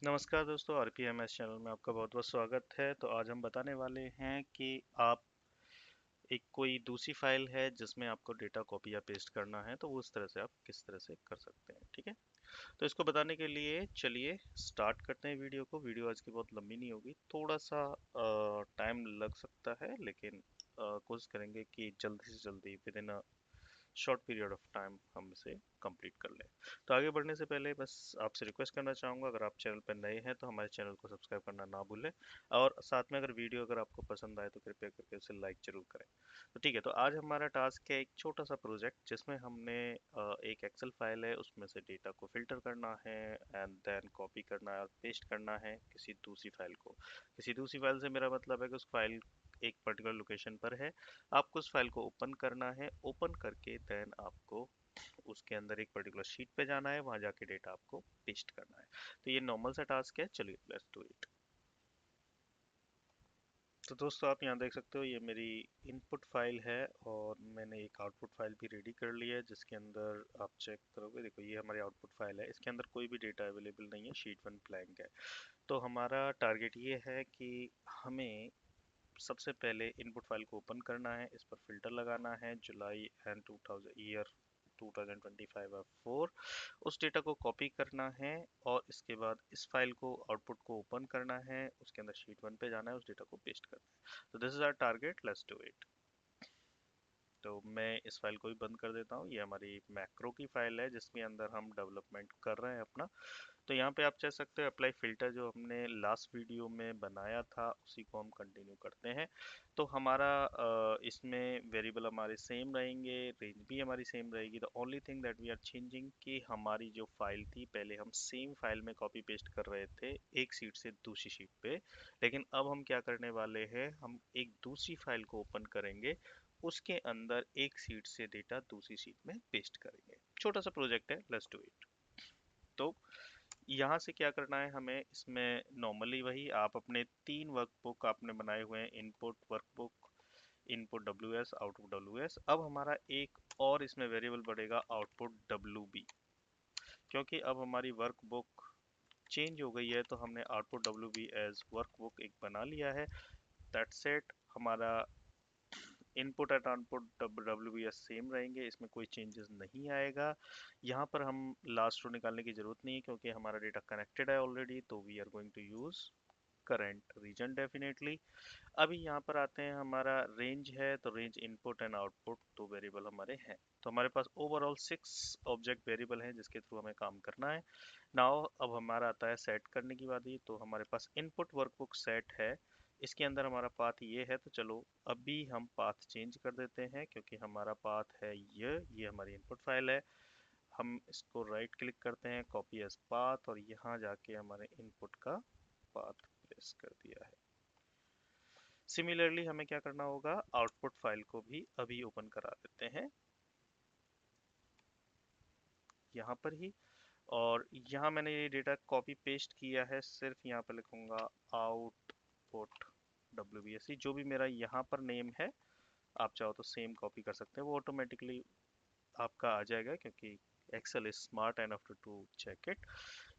नमस्कार दोस्तों, आरपीएमएस चैनल में आपका बहुत बहुत स्वागत है। तो आज हम बताने वाले हैं कि आप एक कोई दूसरी फाइल है जिसमें आपको डेटा कॉपी या पेस्ट करना है, तो वो उस तरह से आप किस तरह से कर सकते हैं। ठीक है, तो इसको बताने के लिए चलिए स्टार्ट करते हैं वीडियो को। वीडियो आज की बहुत लंबी नहीं होगी, थोड़ा सा टाइम लग सकता है, लेकिन कोशिश करेंगे कि जल्दी से जल्दी with in short period of time हम इसे कंप्लीट कर लें। तो आगे बढ़ने से पहले बस आपसे रिक्वेस्ट करना चाहूँगा, अगर आप चैनल पर नए हैं तो हमारे चैनल को सब्सक्राइब करना ना भूलें, और साथ में अगर वीडियो अगर आपको पसंद आए तो कृपया करके उसे लाइक जरूर करें। तो ठीक है, तो आज हमारा टास्क है एक छोटा सा प्रोजेक्ट जिसमें हमने एक एक्सेल फाइल है, उसमें से डेटा को फिल्टर करना है एंड देन कॉपी करना है और पेस्ट करना है किसी दूसरी फाइल को। किसी दूसरी फाइल से मेरा मतलब है कि उस फाइल एक पर्टिकुलर लोकेशन पर है, आपको उस फाइल को ओपन करना है। ओपन करके देन आपको उसके अंदर एक पर्टिकुलर शीट पे जाना है, वहां जाके डेटा आपको पेस्ट करना है। तो ये नॉर्मल सा टास्क है, चलिए लेट्स डू इट। तो दोस्तों आप यहाँ देख सकते हो, ये मेरी इनपुट फाइल है और मैंने एक आउटपुट फाइल भी रेडी कर ली है, जिसके अंदर आप चेक करोगे, देखो ये हमारी आउटपुट फाइल है। इसके अंदर कोई भी डेटा अवेलेबल नहीं है, शीट वन ब्लैंक है। तो हमारा टारगेट ये है कि हमें सबसे पहले इनपुट फाइल को ओपन करना है, इस पर फिल्टर लगाना है, जुलाई एंड 2000 ईयर 2025 और 4, उस डेटा को कॉपी करना है और इसके बाद इस फाइल को आउटपुट को ओपन करना है, उसके अंदर शीट वन पे जाना है, उस डेटा को पेस्ट करना है। तो this is our target, let's do it. तो मैं इस फाइल को भी बंद कर देता हूँ। ये हमारी मैक्रो की फाइल है जिसके अंदर हम डेवलपमेंट कर रहे हैं अपना। तो यहाँ पे आप चेक सकते हो, अप्लाई फिल्टर जो हमने लास्ट वीडियो में बनाया था उसी को हम कंटिन्यू करते हैं। तो हमारा इसमें वेरिएबल हमारे सेम रहेंगे, रेंज भी हमारी सेम रहेगी। The only thing that we are changing कि हमारी जो फाइल थी, पहले हम सेम फाइल में कॉपी पेस्ट कर रहे थे एक सीट से दूसरी शीट पे, लेकिन अब हम क्या करने वाले हैं, हम एक दूसरी फाइल को ओपन करेंगे, उसके अंदर एक सीट से डेटा दूसरी सीट में पेस्ट करेंगे। छोटा सा प्रोजेक्ट है, लेट्स डू इट। तो यहाँ से क्या करना है हमें, इसमें नॉर्मली वही आप अपने 3 वर्कबुक आपने बनाए हुए हैं, input workbook, input W S, output W S. अब हमारा एक और इसमें वेरिएबल बढ़ेगा, आउटपुट डब्ल्यू बी, क्योंकि अब हमारी वर्कबुक चेंज हो गई है, तो हमने output W B as workbook एक बना लिया है। That's it. हमारा input and output W B as same रहेंगे, इसमें कोई चेंजेस नहीं आएगा। यहाँ पर हम लास्ट रो निकालने की जरूरत नहीं है क्योंकि हमारा डेटा कनेक्टेड है ऑलरेडी, तो we are going to use current region definitely. अभी यहाँ पर आते हैं, हमारा रेंज है, तो रेंज इनपुट एंड आउटपुट दो वेरिएबल हमारे हैं। तो हमारे पास ओवरऑल 6 ऑब्जेक्ट वेरिएबल हैं जिसके थ्रू हमें काम करना है। नाउ अब हमारा आता है सेट करने की बारी। तो हमारे पास इनपुट वर्कबुक सेट है, इसके अंदर हमारा पाथ ये है। तो चलो अभी हम पाथ चेंज कर देते हैं, क्योंकि हमारा पाथ है ये हमारी इनपुट फाइल है। हम इसको राइट क्लिक करते हैं, कॉपी एज पाथ, और यहाँ जाके हमारे इनपुट का पाथ प्रेस कर दिया है। सिमिलरली हमें क्या करना होगा, आउटपुट फाइल को भी अभी ओपन करा देते हैं यहाँ पर ही। और यहाँ मैंने ये डेटा कॉपी पेस्ट किया है, सिर्फ यहाँ पर लिखूंगा आउटपुट WBSC, जो भी मेरा यहाँ पर नेम है, आप चाहो तो सेम कॉपी कर सकते हैं, वो ऑटोमेटिकली आपका आ जाएगा, क्योंकि Excel is smart enough to check it.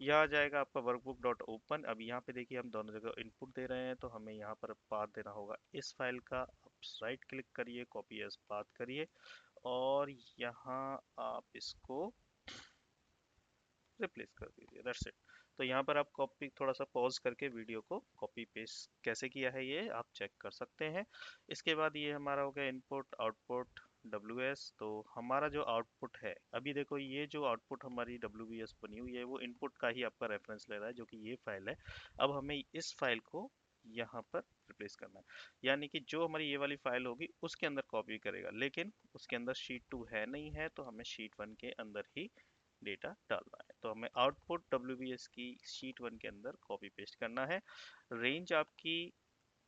यह आ जाएगा आपका वर्कबुक डॉट ओपन। अब यहाँ पे देखिए हम दोनों जगह इनपुट दे रहे हैं, तो हमें यहाँ पर पाथ देना होगा इस फाइल का। आप राइट क्लिक करिए, कॉपी एज पाथ करिए, और यहाँ आप इसको रिप्लेस कर दीजिए, दैट्स इट। तो यहाँ पर आप कॉपी थोड़ा सा पॉज करके वीडियो को कॉपी पेस्ट कैसे किया है ये आप चेक कर सकते हैं। इसके बाद ये हमारा हो गया इनपुट आउटपुट डब्ल्यू एस। तो हमारा जो आउटपुट है, अभी देखो ये जो आउटपुट हमारी डब्ल्यू बी एस बनी हुई है, वो इनपुट का ही आपका रेफरेंस ले रहा है, जो कि ये फाइल है। अब हमें इस फाइल को यहाँ पर रिप्लेस करना है, यानी कि जो हमारी ये वाली फाइल होगी उसके अंदर कॉपी करेगा, लेकिन उसके अंदर शीट टू है नहीं है, तो हमें शीट वन के अंदर ही डेटा डालना है। तो हमें आउटपुट WBS की शीट वन के अंदर कॉपी पेस्ट करना है। रेंज आपकी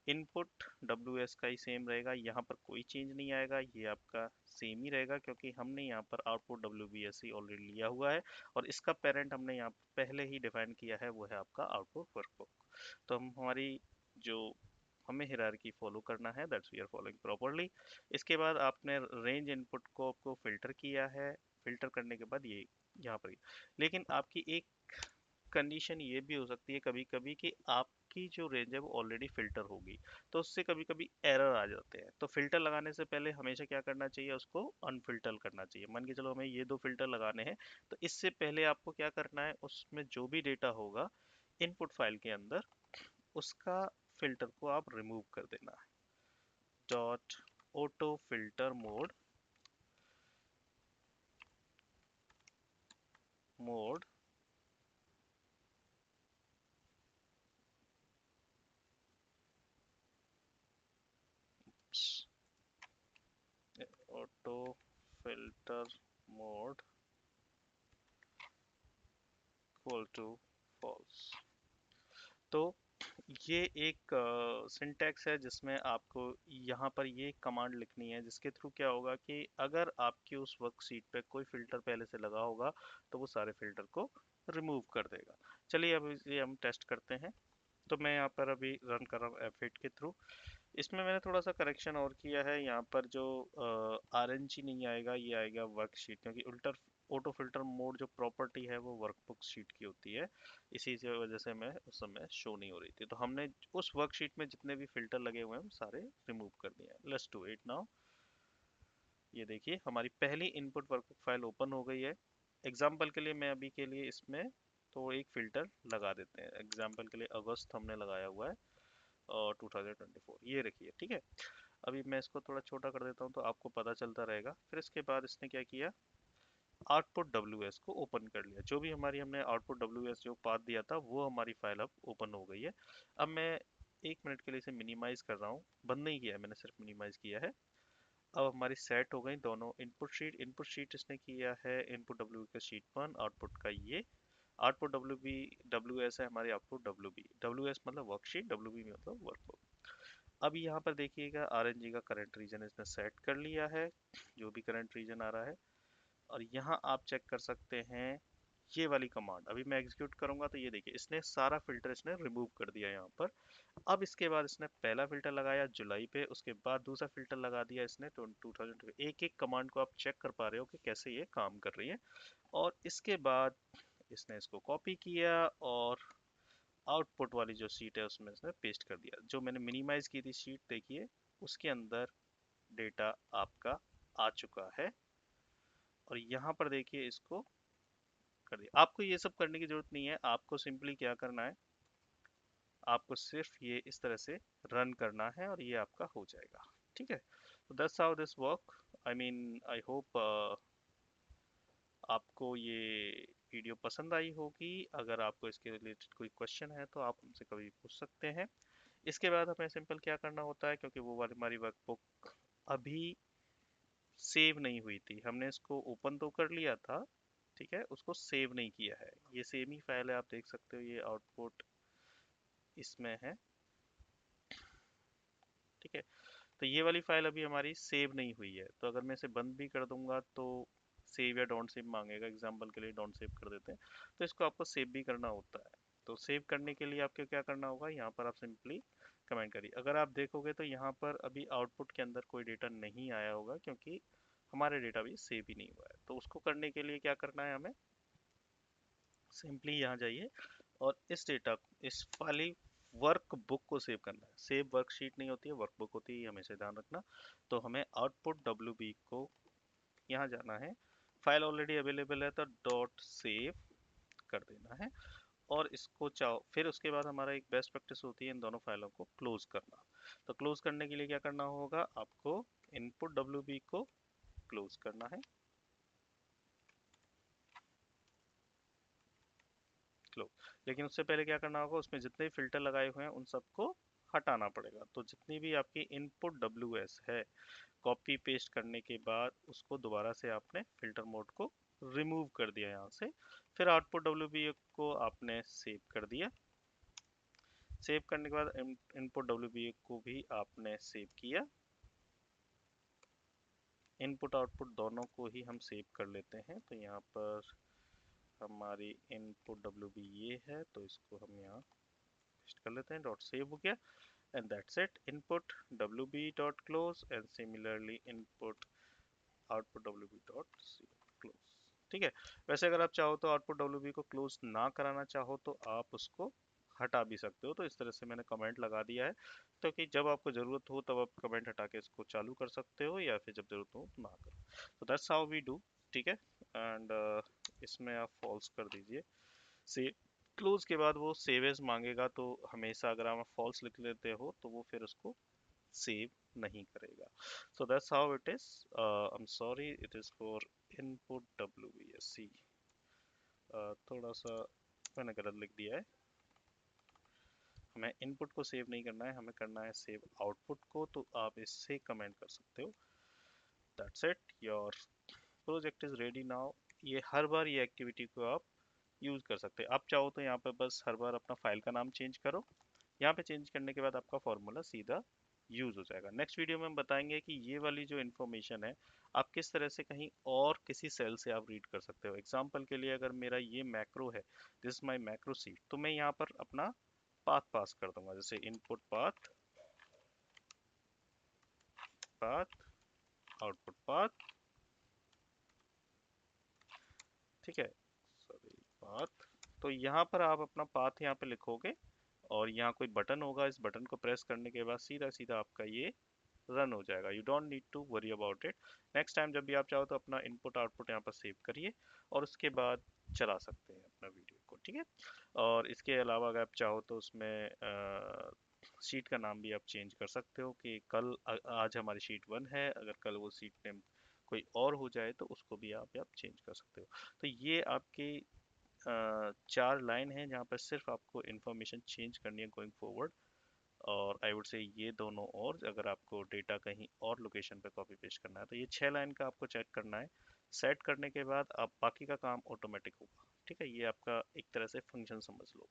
इनपुट WS का ही सेम रहेगा, यहाँ पर कोई चेंज नहीं आएगा, ये आपका सेम ही रहेगा, क्योंकि हमने यहाँ पर आउटपुट WBS ही ऑलरेडी लिया हुआ है, और इसका पेरेंट हमने यहाँ पहले ही डिफाइन किया है, वो है आपका आउटपुट वर्कबुक। तो हम हमारी जो हमें हिरार्की फॉलो करना है, that's we are following properly. इसके बाद आपने रेंज इनपुट को फिल्टर किया है, फिल्टर करने के बाद ये यहाँ पर ही, लेकिन आपकी एक कंडीशन ये भी हो सकती है कभी कभी कि आपकी जो रेंज है वो ऑलरेडी फिल्टर होगी, तो उससे कभी कभी एरर आ जाते हैं। तो फिल्टर लगाने से पहले हमेशा क्या करना चाहिए, उसको अनफिल्टर करना चाहिए। मान के चलो हमें ये दो फिल्टर लगाने हैं, तो इससे पहले आपको क्या करना है, उसमें जो भी डेटा होगा इनपुट फाइल के अंदर, उसका फिल्टर को आप रिमूव कर देना है। Dot auto filter mode mode auto filter mode equal to false. तो ये एक सिंटैक्स है जिसमें आपको यहाँ पर ये कमांड लिखनी है, जिसके थ्रू क्या होगा कि अगर आपकी उस वर्कशीट पे कोई फिल्टर पहले से लगा होगा तो वो सारे फिल्टर को रिमूव कर देगा। चलिए अब ये हम टेस्ट करते हैं। तो मैं यहाँ पर अभी रन कर रहा हूँ F8 के थ्रू। इसमें मैंने थोड़ा सा करेक्शन और किया है, यहाँ पर जो RNG नहीं आएगा, ये आएगा वर्कशीट, क्योंकि उल्टर ऑटो फिल्टर मोड जो प्रॉपर्टी है वो वर्कबुक शीट की होती है, इसी की वजह से मैं उस समय शो नहीं हो रही थी। तो हमने उस वर्कशीट में जितने भी फिल्टर लगे हुए हैं हम सारे रिमूव कर दिए हैं। Let's do it now. ये देखिए हमारी पहली इनपुट वर्कबुक फाइल ओपन हो गई है। एग्जाम्पल के लिए मैं अभी के लिए इसमें तो एक फिल्टर लगा देते हैं। एग्जाम्पल के लिए अगस्त हमने लगाया हुआ है और 2024 ये रखिए, ठीक है। अभी मैं इसको थोड़ा छोटा कर देता हूँ तो आपको पता चलता रहेगा। फिर इसके बाद इसने क्या किया, आउटपुट WS को ओपन कर लिया। जो भी हमारी हमने आउटपुट WS जो पाथ दिया था वो हमारी फाइल अब ओपन हो गई है। अब मैं 1 मिनट के लिए इसे मिनिमाइज कर रहा हूँ, बंद नहीं किया है मैंने, सिर्फ मिनिमाइज किया है। अब हमारी सेट हो गई दोनों इनपुट शीट इसने किया है इनपुट डब्ल्यू का शीट 1, आउटपुट का ये। आउटपुट WS है हमारी, आउटपुट WS मतलब वर्कशीट, WB मतलब वर्कबुक। अब यहाँ पर देखिएगा RNG का करंट रीजन इसने सेट कर लिया है, जो भी करंट रीजन आ रहा है। और यहाँ आप चेक कर सकते हैं ये वाली कमांड अभी मैं एग्जीक्यूट करूंगा तो ये देखिए इसने सारा फिल्टर इसने रिमूव कर दिया यहाँ पर। अब इसके बाद इसने पहला फिल्टर लगाया जुलाई पे, उसके बाद दूसरा फिल्टर लगा दिया इसने 2000। एक एक कमांड को आप चेक कर पा रहे हो कि कैसे ये काम कर रही है। और इसके बाद इसने इसको कॉपी किया और आउटपुट वाली जो शीट है उसमें इसने पेस्ट कर दिया। जो मैंने मिनिमाइज की थी शीट देखिए उसके अंदर डेटा आपका आ चुका है। और यहाँ पर देखिए इसको कर दिया। आपको ये सब करने की जरूरत नहीं है, आपको सिंपली क्या करना है, आपको सिर्फ ये इस तरह से रन करना है और ये आपका हो जाएगा, ठीक है। तो that's how this work. I mean I hope आपको ये वीडियो पसंद आई होगी। अगर आपको इसके रिलेटेड कोई क्वेश्चन है तो आप हमसे कभी पूछ सकते हैं। इसके बाद हमें सिंपल क्या करना होता है, क्योंकि वो वाली हमारी वर्कबुक अभी सेव नहीं हुई थी, हमने इसको ओपन तो कर लिया था, ठीक है, उसको सेव नहीं किया है। ये सेम ही फाइल है, आप देख सकते हो ये आउटपुट इसमें है, ठीक है। तो ये वाली फाइल अभी हमारी सेव नहीं हुई है, तो अगर मैं इसे बंद भी कर दूंगा तो सेव या डोंट सेव मांगेगा। एग्जांपल के लिए डोंट सेव कर देते हैं। तो इसको आपको सेव भी करना होता है। तो सेव करने के लिए आपको क्या करना होगा, यहाँ पर आप सिंपली कमेंट करिए। अगर आप देखोगे तो यहाँ पर अभी आउटपुट के अंदर कोई डेटा नहीं आया होगा, क्योंकि हमारे डेटा भी सेव ही नहीं हुआ है। तो उसको करने के लिए क्या करना है, हमें सिंपली यहाँ जाइए और इस डेटा इस वाली वर्कबुक को सेव करना है। सेव वर्कशीट नहीं होती है, वर्कबुक होती है, ये हमेशा ध्यान रखना। तो हमें आउटपुट WB को यहाँ जाना है, फाइल ऑलरेडी अवेलेबल है तो डॉट सेव कर देना है। और इसको चाहो फिर उसके बाद हमारा एक बेस्ट प्रैक्टिस होती है इन दोनों फाइलों को क्लोज करना। तो क्लोज करने के लिए क्या करना होगा, आपको इनपुट WB को क्लोज करना है, क्लोज। लेकिन उससे पहले क्या करना होगा, उसमें जितने भी फिल्टर लगाए हुए हैं उन सबको हटाना पड़ेगा। तो जितनी भी आपकी इनपुट WS है, कॉपी पेस्ट करने के बाद उसको दोबारा से आपने फिल्टर मोड को रिमूव कर दिया यहाँ से। फिर आउटपुट WB को आपने सेव कर दिया। सेव करने के बाद इनपुट WB को भी आपने सेव किया। इनपुट आउटपुट दोनों को ही हम सेव कर लेते हैं। तो यहाँ पर हमारी इनपुट WB ये है, तो इसको हम यहाँ पेस्ट कर लेते हैं, डॉट सेव हो गया। And that's it, input WB dot close and similarly input output WB dot close। ठीक है। वैसे अगर आप चाहो तो आउटपुट डब्ल्यूबी को क्लोज ना कराना चाहो तो आप उसको हटा भी सकते हो। तो इस तरह से मैंने कमेंट लगा दिया है, तो कि जब आपको ज़रूरत हो तब आप कमेंट हटा के इसको चालू कर सकते हो, या फिर जब ज़रूरत हो तो ना करो। तो दैट्स हाउ वी डू। ठीक है। एंड इसमें आप फॉल्स कर दीजिए। से क्लोज के बाद वो सेव एज मांगेगा, तो हमेशा अगर आप फॉल्स लिख लेते हो तो वो फिर उसको सेव नहीं करेगा। So that's how it is. I am sorry, it is for input WSC। थोड़ा सा मैंने गलत लिख दिया है। हमें इनपुट को सेव नहीं करना है, हमें करना है सेव आउटपुट को। तो आप इससे कमेंट कर सकते हो। That's it, your project is ready now. ये हर बार ये एक्टिविटी को आप यूज कर सकते हैं। आप चाहो तो यहाँ पे बस हर बार अपना फाइल का नाम चेंज करो। यहाँ पे चेंज करने के बाद आपका फॉर्मूला सीधा यूज हो जाएगा। नेक्स्ट वीडियो में हम बताएंगे कि ये वाली जो इन्फॉर्मेशन है आप किस तरह से कहीं और किसी सेल से आप रीड कर सकते हो। एग्जांपल के लिए अगर मेरा ये मैक्रो है, दिस माय मैक्रो सी, तो मैं यहाँ पर अपना पाथ पास कर दूंगा, जैसे input path, path, output path. ठीक है, सॉरी, पाथ। तो यहाँ पर आप अपना पाथ यहाँ पे लिखोगे, और यहाँ कोई बटन होगा, इस बटन को प्रेस करने के बाद सीधा सीधा आपका ये रन हो जाएगा। You don't need to worry about it. Next time जब भी आप चाहो तो अपना इनपुट आउटपुट यहाँ पर सेव करिए, और उसके बाद चला सकते हैं अपना वीडियो को। ठीक है। और इसके अलावा अगर आप चाहो तो उसमें शीट का नाम भी आप चेंज कर सकते हो, कि कल आज हमारी शीट 1 है, अगर कल वो शीट नेम कोई और हो जाए तो उसको भी आप चेंज कर सकते हो। तो ये आपकी 4 लाइन है जहाँ पर सिर्फ आपको इंफॉर्मेशन चेंज करनी है गोइंग फॉरवर्ड। और आई वुड से ये दोनों, और अगर आपको डेटा कहीं और लोकेशन पे कॉपी पेस्ट करना है तो ये 6 लाइन का आपको चेक करना है। सेट करने के बाद आप बाकी का काम ऑटोमेटिक होगा। ठीक है, ये आपका एक तरह से फंक्शन समझ लो।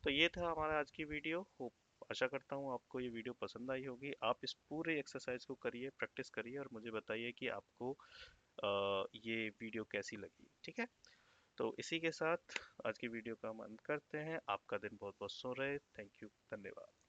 तो ये था हमारा आज की वीडियो। होप, आशा करता हूँ आपको ये वीडियो पसंद आई होगी। आप इस पूरे एक्सरसाइज को करिए, प्रैक्टिस करिए, और मुझे बताइए कि आपको ये वीडियो कैसी लगी। ठीक है। तो इसी के साथ आज की वीडियो का हम अंत करते हैं। आपका दिन बहुत बहुत शुभ रहे। थैंक यू, धन्यवाद।